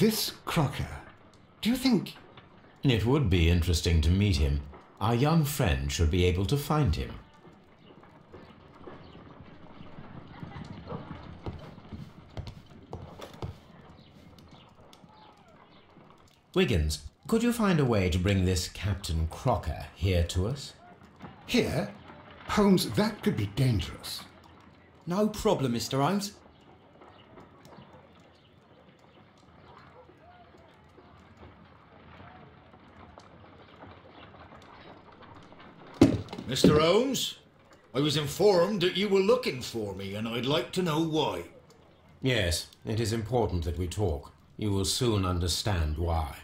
This Crocker, do you think... It would be interesting to meet him. Our young friend should be able to find him. Wiggins, could you find a way to bring this Captain Crocker here to us? Here? Holmes, that could be dangerous. No problem, Mr. Holmes. Mr. Holmes, I was informed that you were looking for me, and I'd like to know why. Yes, it is important that we talk. You will soon understand why.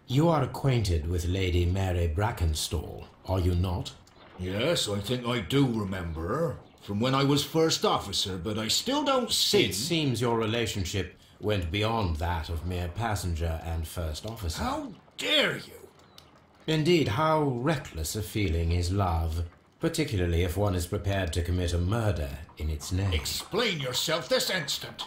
You are acquainted with Lady Mary Brackenstall, are you not? Yes, I think I do remember her. From when I was first officer, but I still don't see... It seems your relationship went beyond that of mere passenger and first officer. How dare you? Indeed, how reckless a feeling is love, particularly if one is prepared to commit a murder in its name. Explain yourself this instant.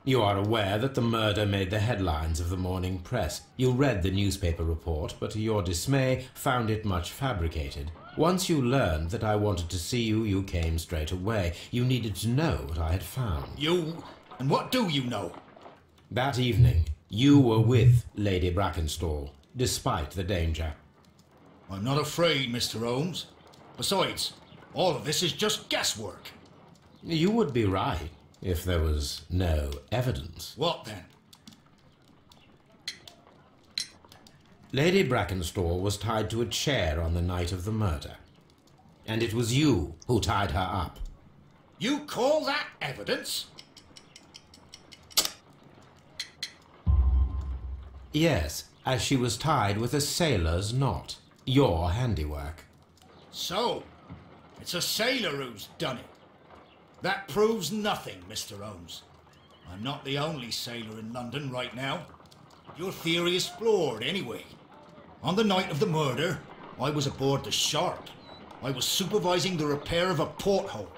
You are aware that the murder made the headlines of the morning press. You read the newspaper report, but to your dismay, found it much fabricated. Once you learned that I wanted to see you, you came straight away. You needed to know what I had found. You? And what do you know? That evening, you were with Lady Brackenstall, despite the danger. I'm not afraid, Mr. Holmes. Besides, all of this is just guesswork. You would be right, if there was no evidence. What then? Lady Brackenstall was tied to a chair on the night of the murder. And it was you who tied her up. You call that evidence? Yes, as she was tied with a sailor's knot. Your handiwork. So, it's a sailor who's done it. That proves nothing, Mr. Holmes. I'm not the only sailor in London right now. Your theory is flawed anyway. On the night of the murder, I was aboard the Shark. I was supervising the repair of a porthole.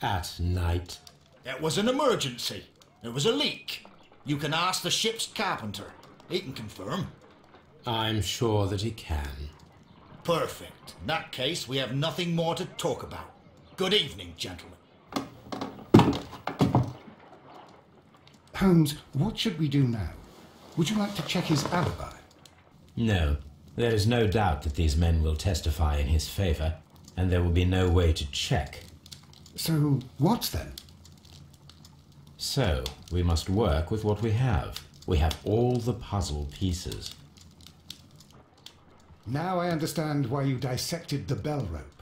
At night? It was an emergency. There was a leak. You can ask the ship's carpenter. He can confirm. I'm sure that he can. Perfect. In that case, we have nothing more to talk about. Good evening, gentlemen. Holmes, what should we do now? Would you like to check his alibi? No. There is no doubt that these men will testify in his favor, and there will be no way to check. So, what then? So, we must work with what we have. We have all the puzzle pieces. Now I understand why you dissected the bell rope.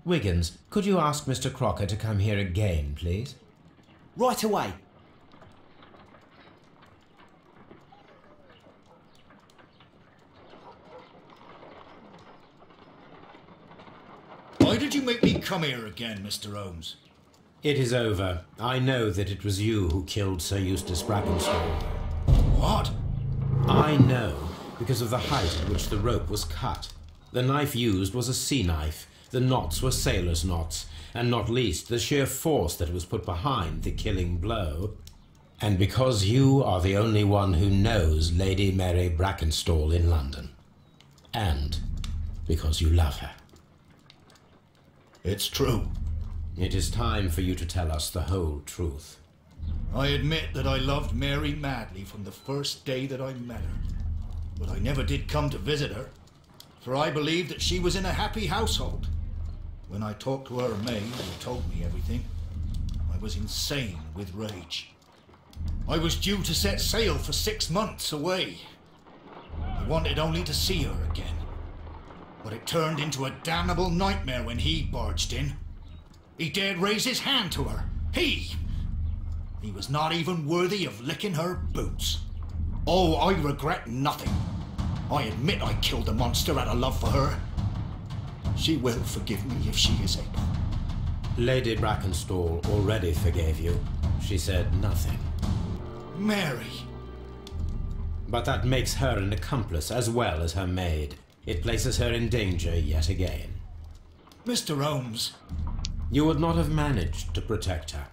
Wiggins, could you ask Mr. Crocker to come here again, please? Right away. Why did you make me come here again, Mr. Holmes? It is over. I know that it was you who killed Sir Eustace Brackenstall. What? I know because of the height at which the rope was cut. The knife used was a sea knife. The knots were sailor's knots, and not least the sheer force that was put behind the killing blow. And because you are the only one who knows Lady Mary Brackenstall in London. And because you love her. It's true. It is time for you to tell us the whole truth. I admit that I loved Mary madly from the first day that I met her. But I never did come to visit her, for I believed that she was in a happy household. When I talked to her maid, who told me everything, I was insane with rage. I was due to set sail for 6 months away. I wanted only to see her again. But it turned into a damnable nightmare when he barged in. He dared raise his hand to her. He was not even worthy of licking her boots. Oh, I regret nothing. I admit I killed the monster out of love for her. She will forgive me if she is able. Lady Brackenstall already forgave you. She said nothing. Mary. But that makes her an accomplice as well as her maid. It places her in danger yet again. Mr. Holmes. You would not have managed to protect her.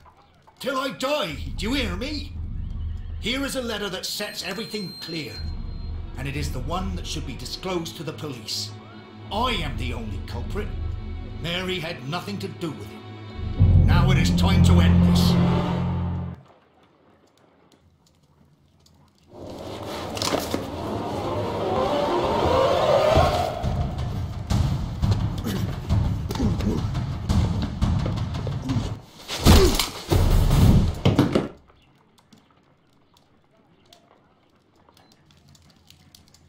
Till I die, do you hear me? Here is a letter that sets everything clear, and it is the one that should be disclosed to the police. I am the only culprit. Mary had nothing to do with it. Now it is time to end this.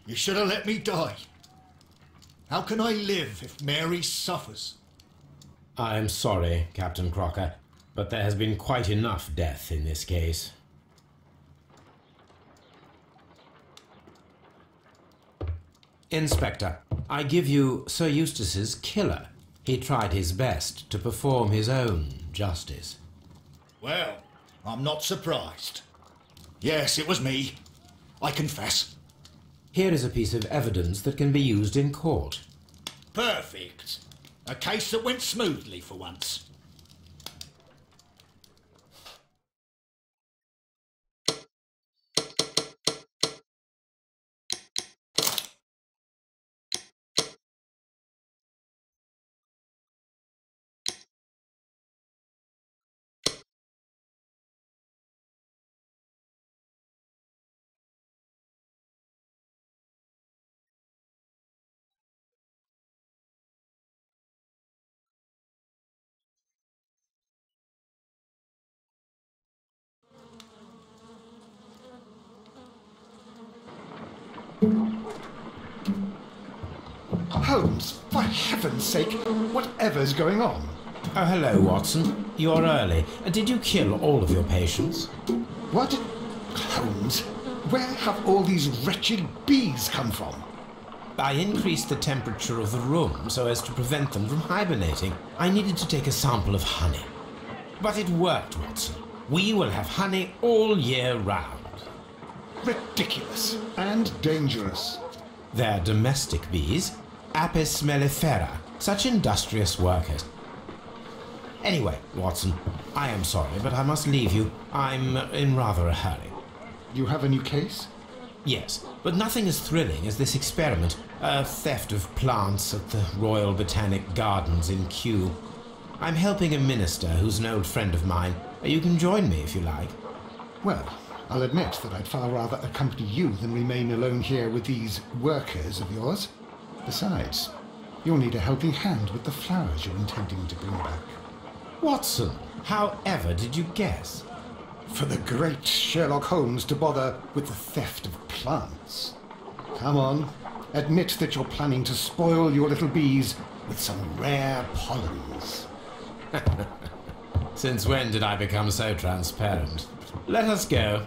You should have let me die. How can I live if Mary suffers? I am sorry, Captain Crocker, but there has been quite enough death in this case. Inspector, I give you Sir Eustace's killer. He tried his best to perform his own justice. Well, I'm not surprised. Yes, it was me. I confess. Here is a piece of evidence that can be used in court. Perfect. A case that went smoothly for once. Holmes, for heaven's sake, whatever's going on? Oh, hello, Watson. You're early. Did you kill all of your patients? What? Holmes, where have all these wretched bees come from? I increased the temperature of the room so as to prevent them from hibernating. I needed to take a sample of honey. But it worked, Watson. We will have honey all year round. Ridiculous and dangerous. They're domestic bees, Apis mellifera, such industrious workers. Anyway, Watson, I am sorry, but I must leave you. I'm in rather a hurry. You have a new case? Yes, but nothing as thrilling as this experiment. A theft of plants at the Royal Botanic Gardens in Kew. I'm helping a minister who's an old friend of mine. You can join me if you like. Well, I'll admit that I'd far rather accompany you than remain alone here with these workers of yours. Besides, you'll need a helping hand with the flowers you're intending to bring back. Watson, however did you guess? For the great Sherlock Holmes to bother with the theft of plants. Come on, admit that you're planning to spoil your little bees with some rare pollens. Since when did I become so transparent? Let us go.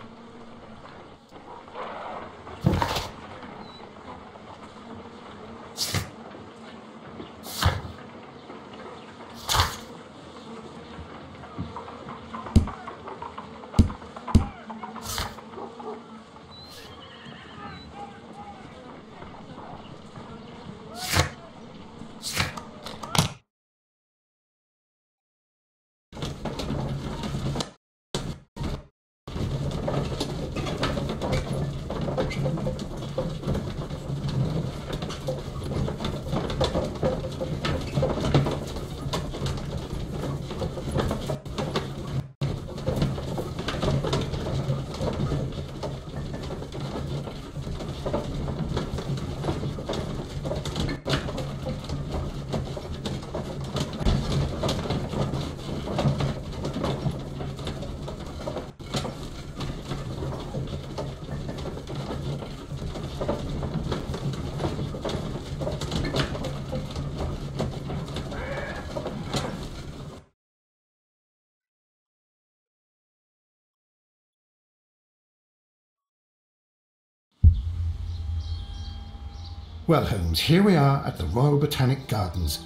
Well, Holmes, here we are at the Royal Botanic Gardens.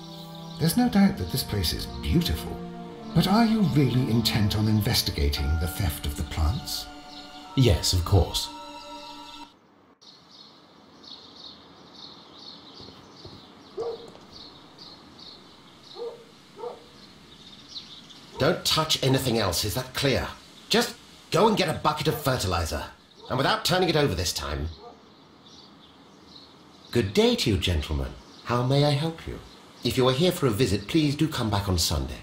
There's no doubt that this place is beautiful. But are you really intent on investigating the theft of the plants? Yes, of course. Don't touch anything else, is that clear? Just go and get a bucket of fertilizer. And without turning it over this time. Good day to you, gentlemen. How may I help you? If you are here for a visit, please do come back on Sunday.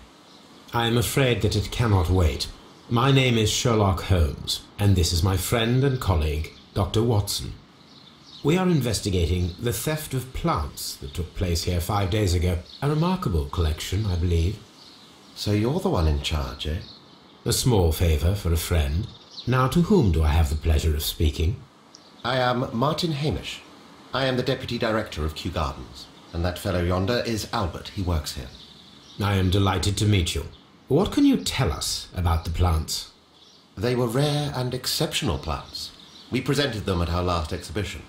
I am afraid that it cannot wait. My name is Sherlock Holmes, and this is my friend and colleague, Dr. Watson. We are investigating the theft of plants that took place here 5 days ago. A remarkable collection, I believe. So you're the one in charge, eh? A small favour for a friend. Now, to whom do I have the pleasure of speaking? I am Martin Hamish. I am the Deputy Director of Kew Gardens. And that fellow yonder is Albert. He works here. I am delighted to meet you. What can you tell us about the plants? They were rare and exceptional plants. We presented them at our last exhibition.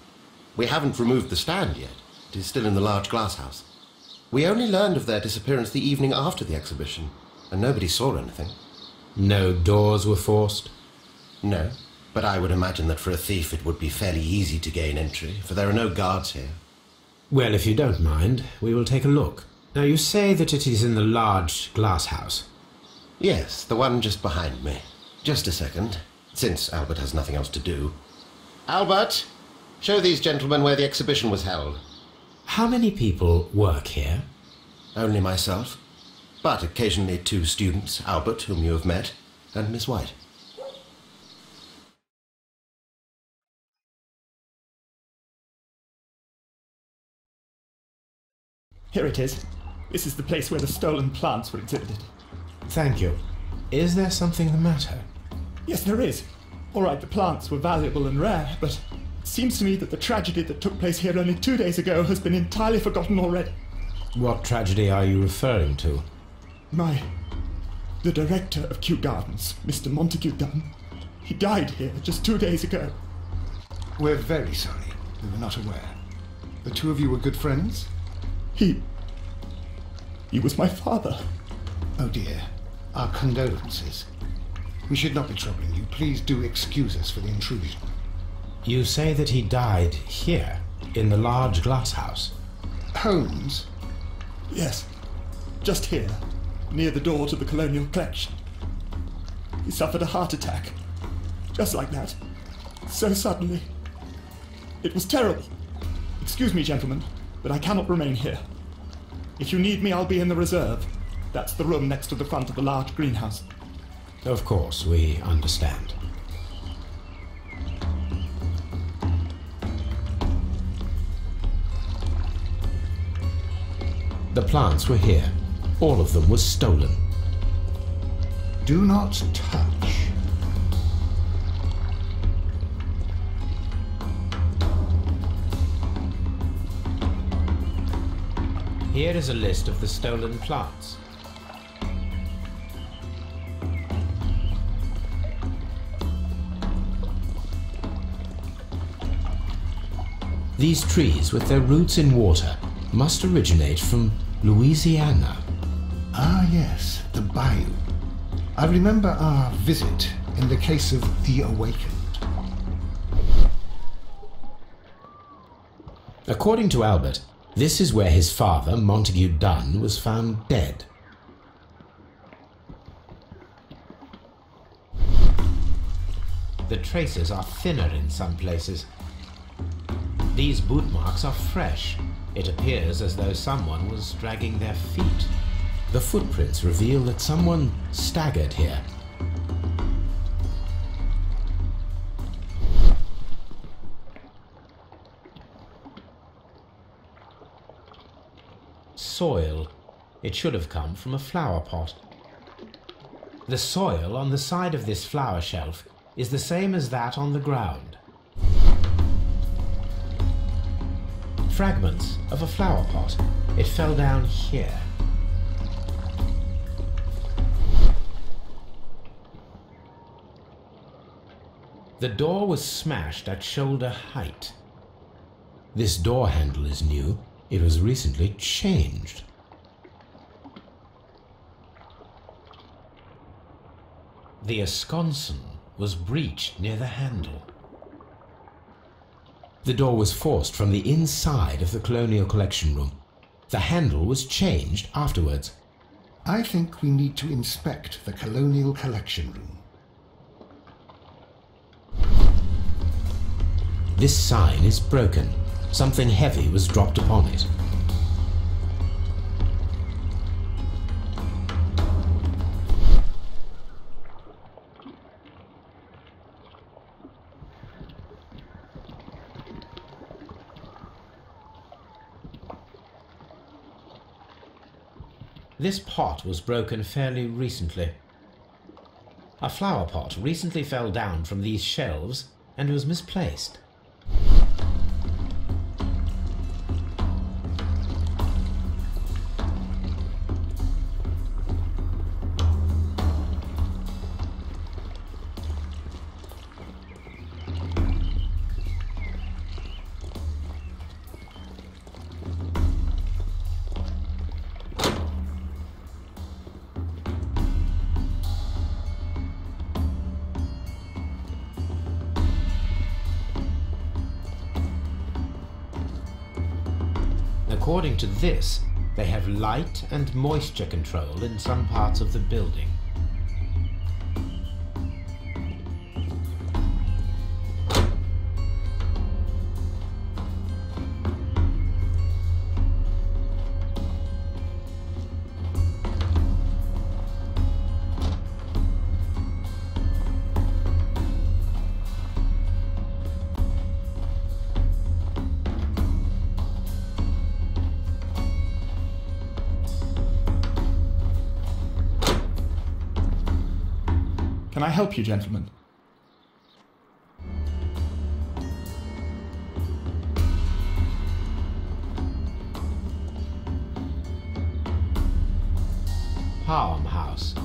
We haven't removed the stand yet. It is still in the large glass house. We only learned of their disappearance the evening after the exhibition, and nobody saw anything. No doors were forced? No, but I would imagine that for a thief it would be fairly easy to gain entry, for there are no guards here. Well, if you don't mind, we will take a look. Now, you say that it is in the large glass house. Yes, the one just behind me. Just a second, since Albert has nothing else to do. Albert, show these gentlemen where the exhibition was held. How many people work here? Only myself, but occasionally 2 students, Albert, whom you have met, and Miss White. Here it is. This is the place where the stolen plants were exhibited. Thank you. Is there something the matter? Yes, there is. All right, the plants were valuable and rare, but it seems to me that the tragedy that took place here only 2 days ago has been entirely forgotten already. What tragedy are you referring to? The director of Kew Gardens, Mr. Montague Dunn, he died here just 2 days ago. We're very sorry. We were not aware. The two of you were good friends? He was my father. Oh dear. Our condolences. We should not be troubling you. Please do excuse us for the intrusion. You say that he died here, in the large glass house? Holmes? Yes, just here, near the door to the colonial collection. He suffered a heart attack. Just like that. So suddenly. It was terrible. Excuse me, gentlemen, but I cannot remain here. If you need me, I'll be in the reserve. That's the room next to the front of the large greenhouse. Of course, we understand. The plants were here. All of them were stolen. Do not touch. Here is a list of the stolen plants. These trees, with their roots in water, must originate from Louisiana. Ah, yes, the bayou. I remember our visit in the case of the Awakened. According to Albert, this is where his father, Montague Dunn, was found dead. The traces are thinner in some places. These boot marks are fresh. It appears as though someone was dragging their feet. The footprints reveal that someone staggered here. Soil. It should have come from a flower pot. The soil on the side of this flower shelf is the same as that on the ground. Fragments of a flower pot. It fell down here. The door was smashed at shoulder height. This door handle is new. It was recently changed. The esconsson was breached near the handle. The door was forced from the inside of the Colonial Collection Room. The handle was changed afterwards. I think we need to inspect the Colonial Collection Room. This sign is broken. Something heavy was dropped upon it. This pot was broken fairly recently. A flower pot recently fell down from these shelves and was misplaced. According to this, they have light and moisture control in some parts of the building. Can I help you, gentlemen? Farmhouse.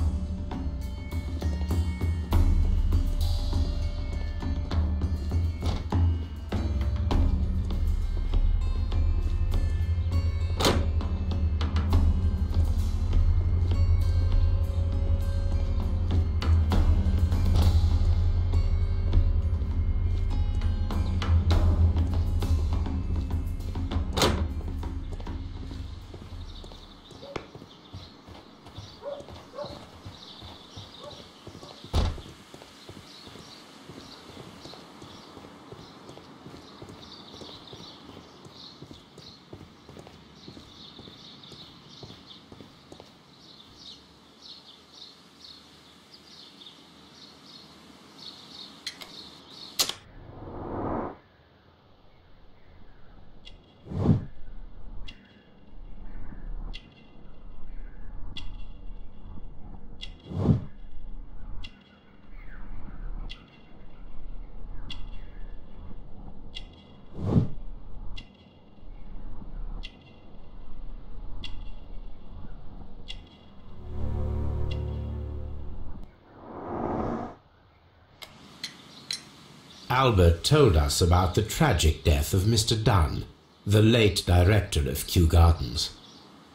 Albert told us about the tragic death of Mr. Dunn, the late director of Kew Gardens.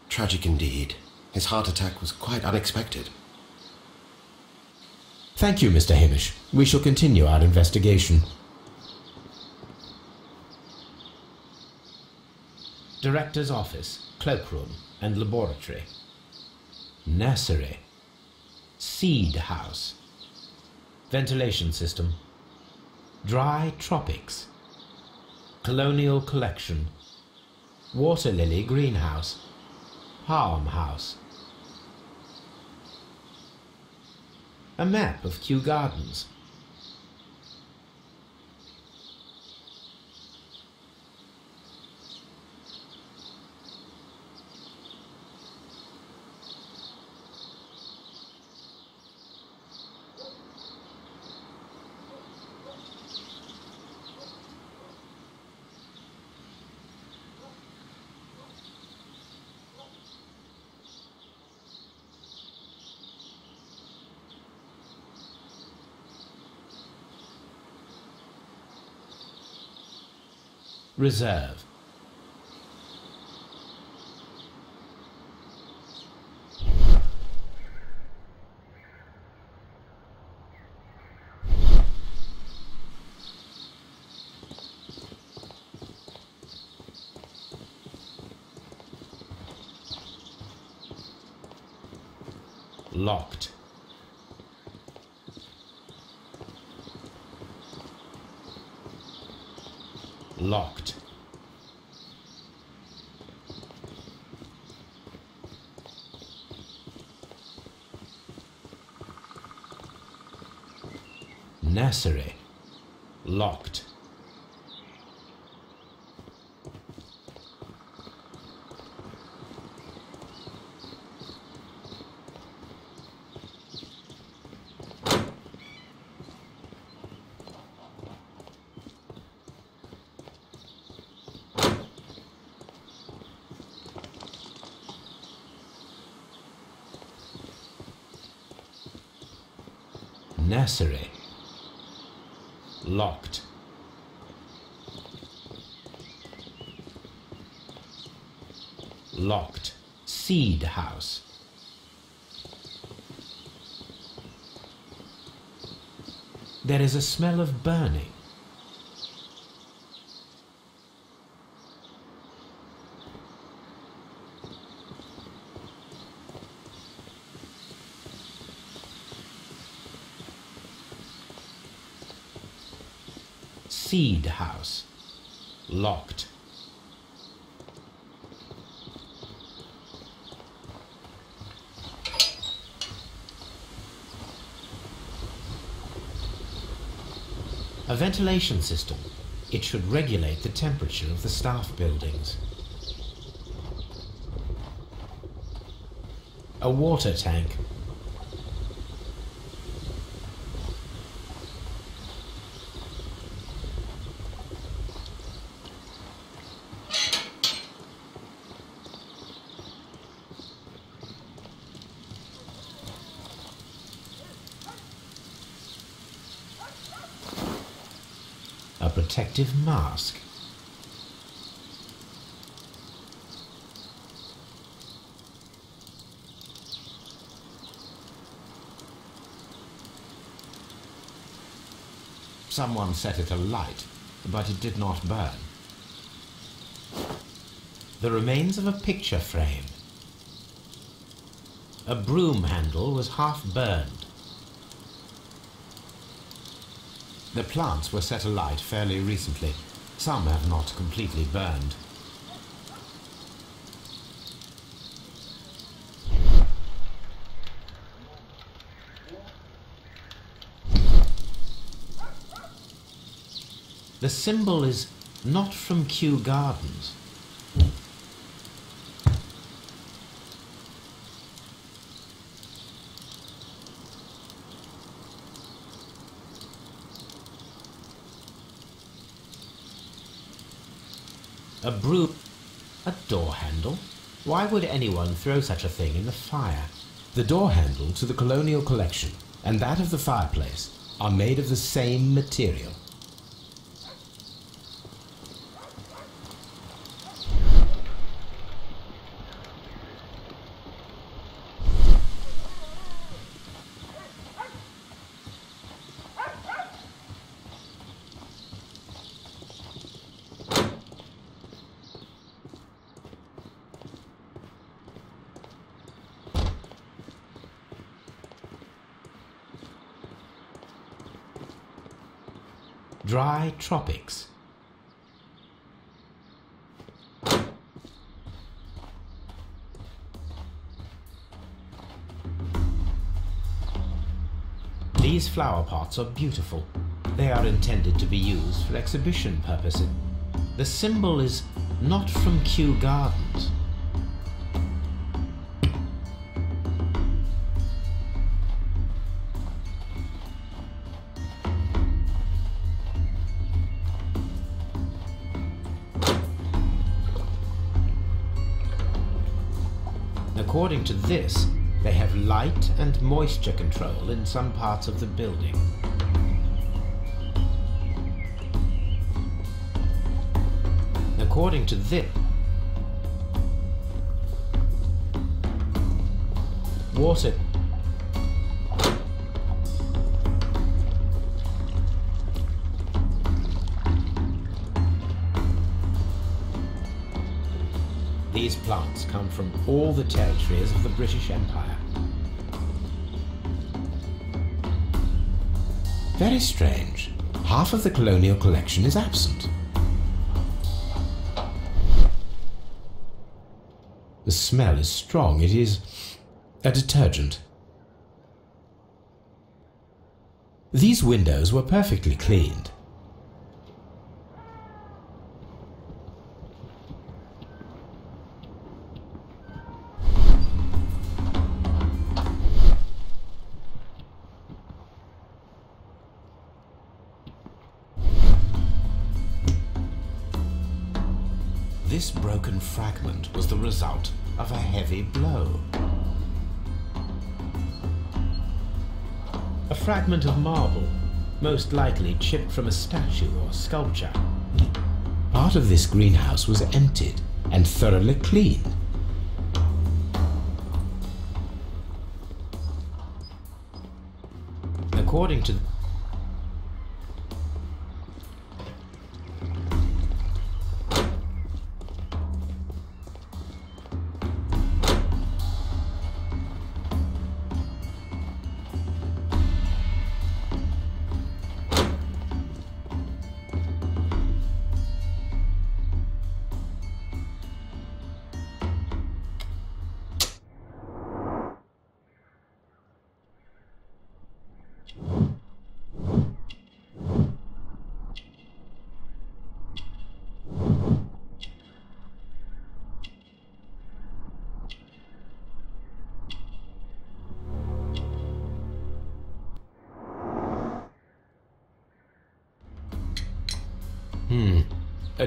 Tragic indeed. His heart attack was quite unexpected. Thank you, Mr. Hamish. We shall continue our investigation. Director's office, cloakroom, and laboratory. Nursery. Seed house. Ventilation system. Dry tropics. Colonial collection. Water lily greenhouse. Palm house. A map of Kew Gardens. Reserve. Locked. Locked. Nursery. Locked. Nursery. Locked. Locked. Seed house. There is a smell of burning. Seed house. Locked. A ventilation system. It should regulate the temperature of the staff buildings. A water tank. A protective mask. Someone set it alight, but it did not burn. The remains of a picture frame. A broom handle was half burned. The plants were set alight fairly recently. Some have not completely burned. The symbol is not from Kew Gardens. A broom, a door handle? Why would anyone throw such a thing in the fire? The door handle to the colonial collection and that of the fireplace are made of the same material. dry tropics. These flower pots are beautiful. They are intended to be used for exhibition purposes. The symbol is not from Kew Gardens. According to this, they have light and moisture control in some parts of the building. According to this, water These plants come from all the territories of the British Empire. Very strange. Half of the colonial collection is absent. The smell is strong. It is a detergent. These windows were perfectly cleaned. This broken fragment was the result of a heavy blow. A fragment of marble, most likely chipped from a statue or sculpture. Part of this greenhouse was emptied and thoroughly cleaned. According to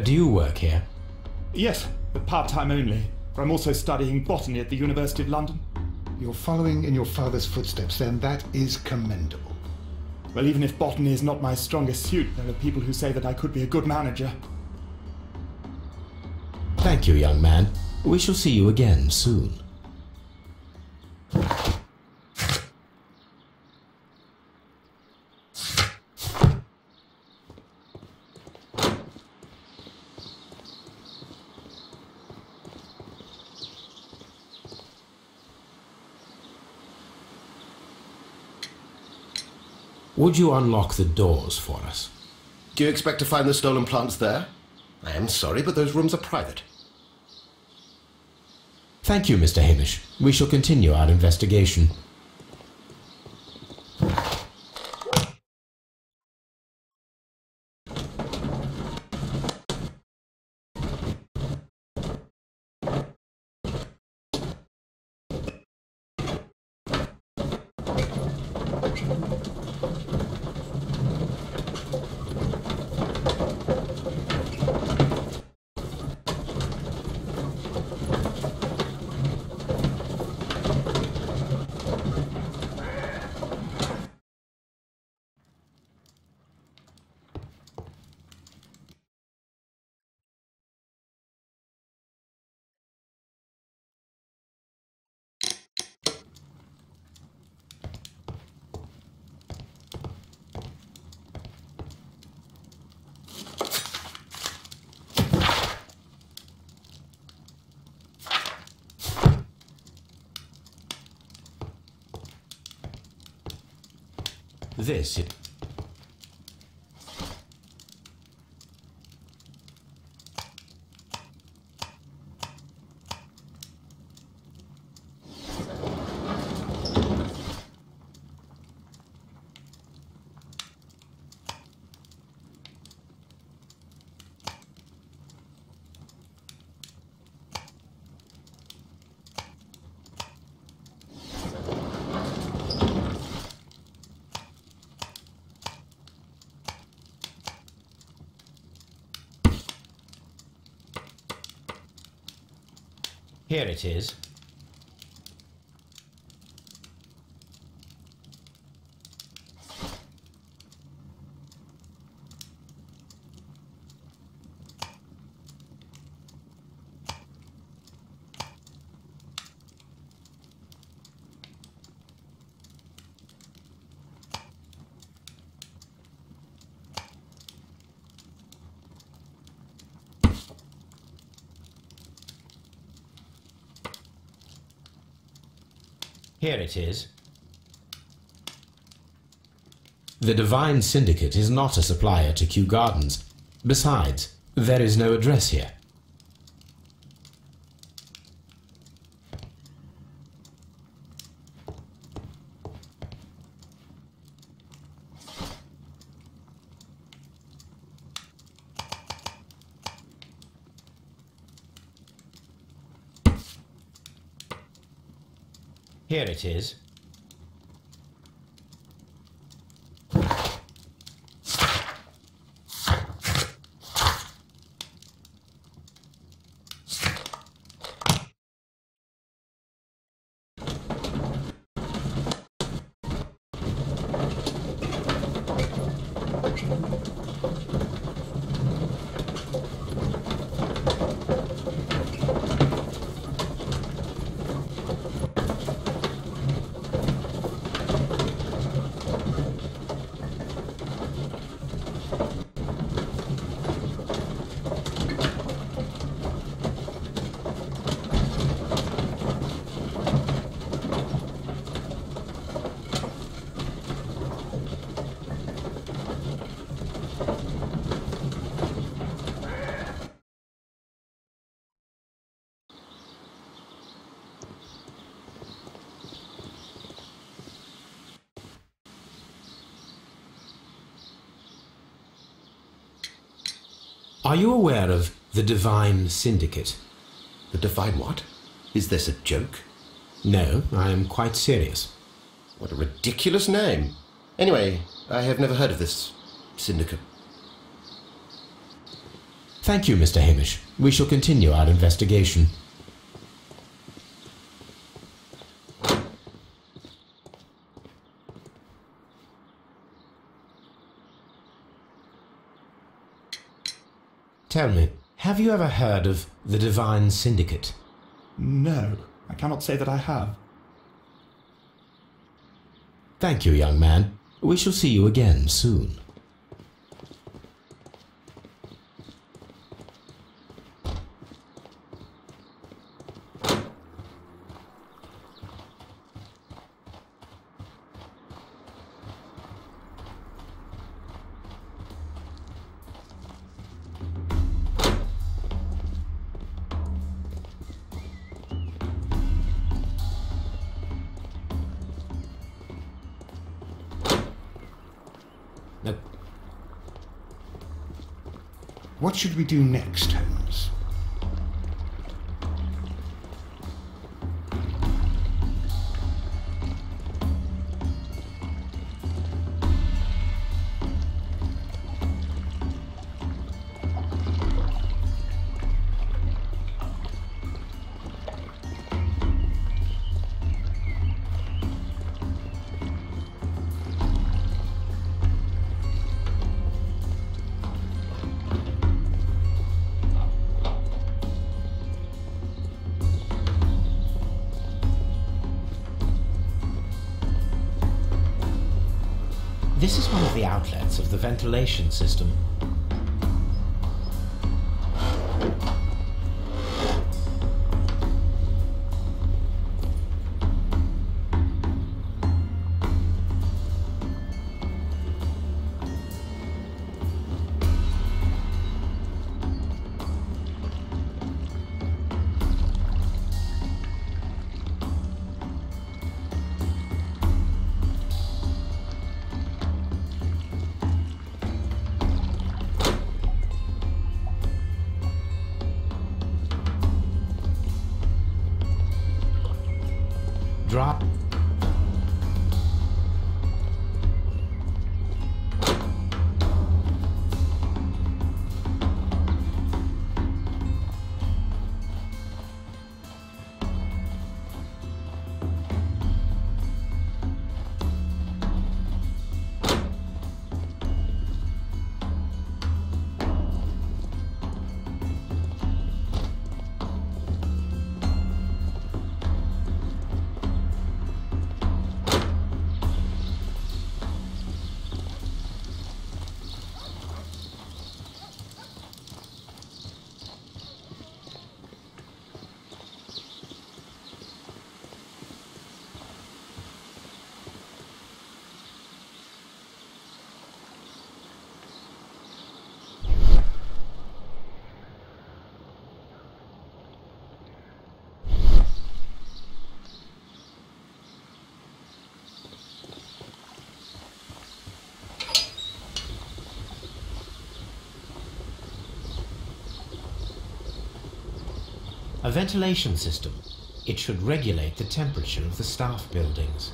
do you work here? Yes, but part-time only. I'm also studying botany at the University of London. You're following in your father's footsteps, then. That is commendable. Well, even if botany is not my strongest suit, there are people who say that I could be a good manager. Thank you, young man. We shall see you again soon. Would you unlock the doors for us? Do you expect to find the stolen plants there? I am sorry, but those rooms are private. Thank you, Mr. Hamish. We shall continue our investigation. Here it is. Here it is. The Divine Syndicate is not a supplier to Kew Gardens. Besides, there is no address here. Here it is. Are you aware of the Divine Syndicate? The Divine what? Is this a joke? No, I am quite serious. What a ridiculous name. Anyway, I have never heard of this syndicate. Thank you, Mr. Hamish. We shall continue our investigation. Tell me, have you ever heard of the Divine Syndicate? No, I cannot say that I have. Thank you, young man. We shall see you again soon. What should we do next, Holmes? This is one of the outlets of the ventilation system. Drop. A ventilation system. It should regulate the temperature of the staff buildings.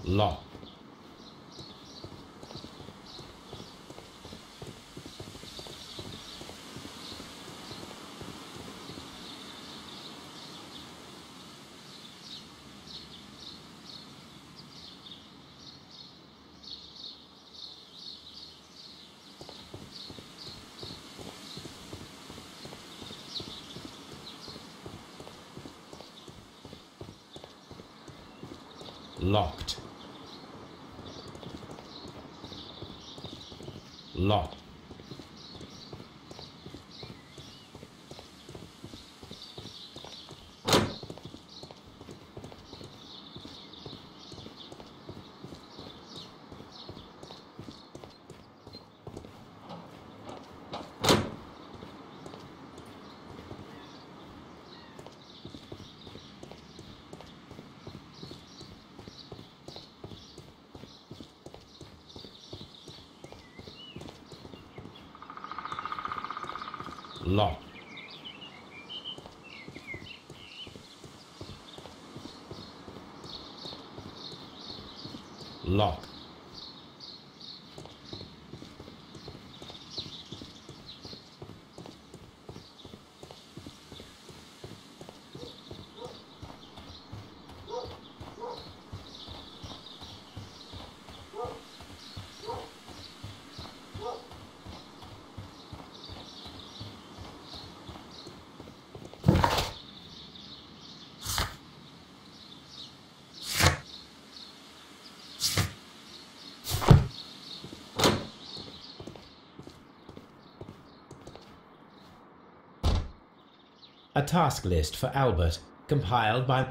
Lock. Locked. Locked. Lock. Lock. A task list for Albert, compiled by...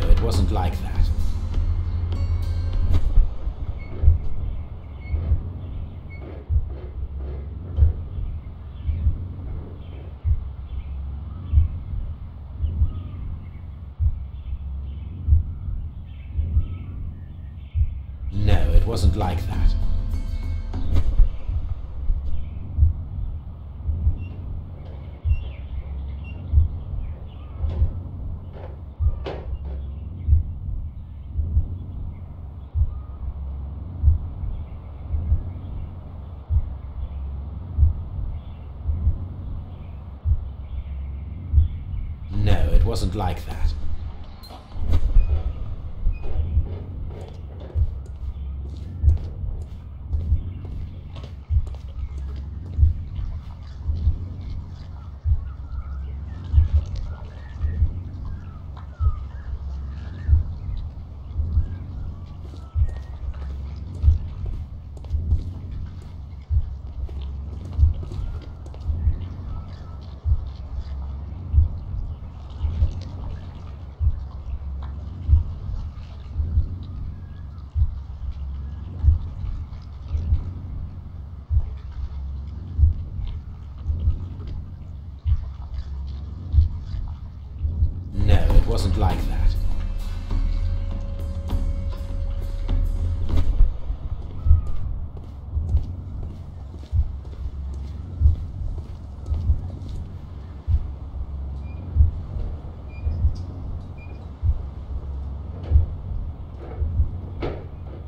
It wasn't like that. No, it wasn't like that. No, it wasn't like that. wasn't like that.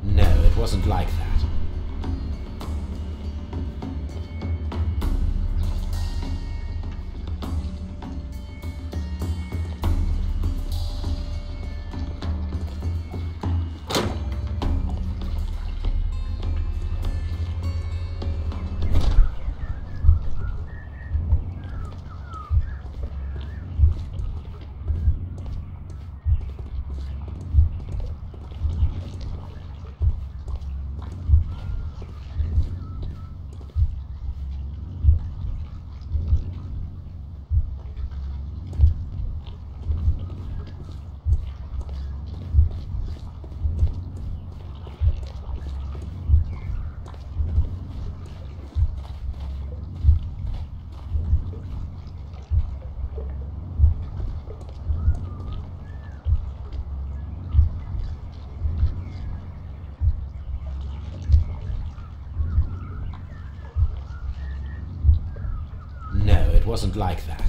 No, it wasn't like that. No, it wasn't like that.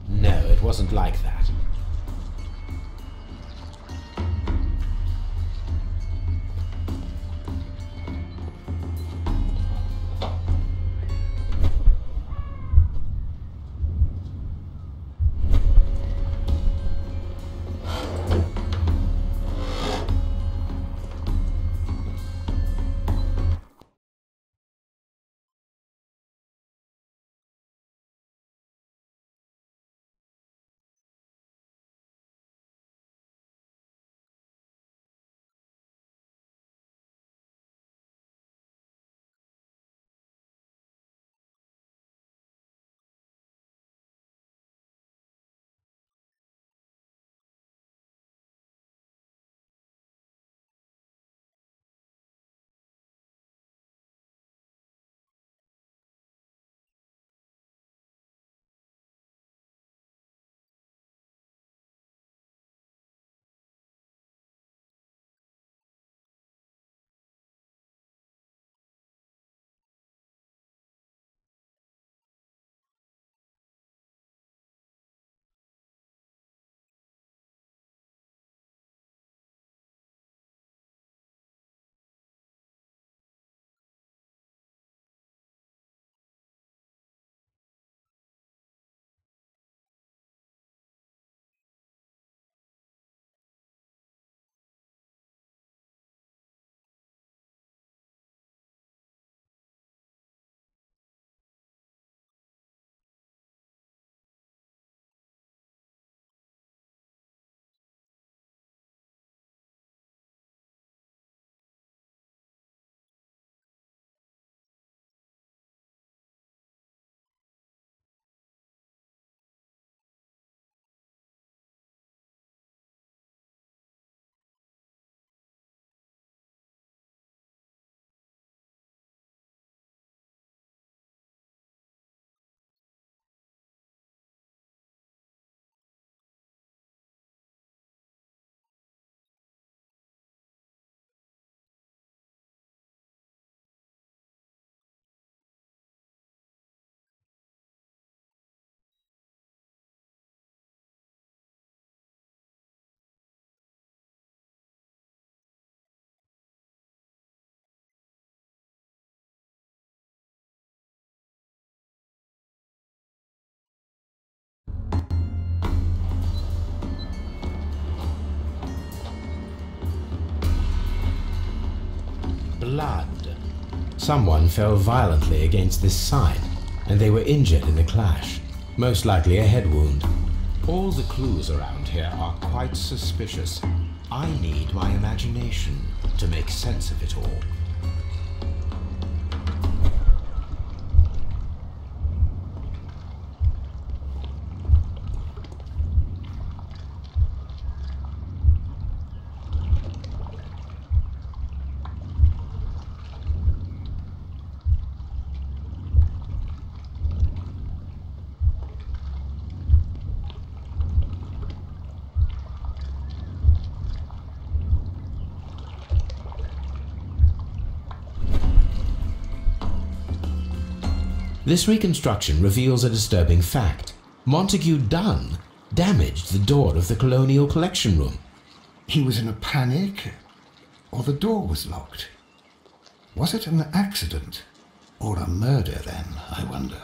No, it wasn't like that. Blood. Someone fell violently against this sign, and they were injured in the clash. Most likely a head wound. All the clues around here are quite suspicious. I need my imagination to make sense of it all. This reconstruction reveals a disturbing fact. Montague Dunn damaged the door of the Colonial Collection Room. He was in a panic, or the door was locked? Was it an accident, or a murder then, I wonder?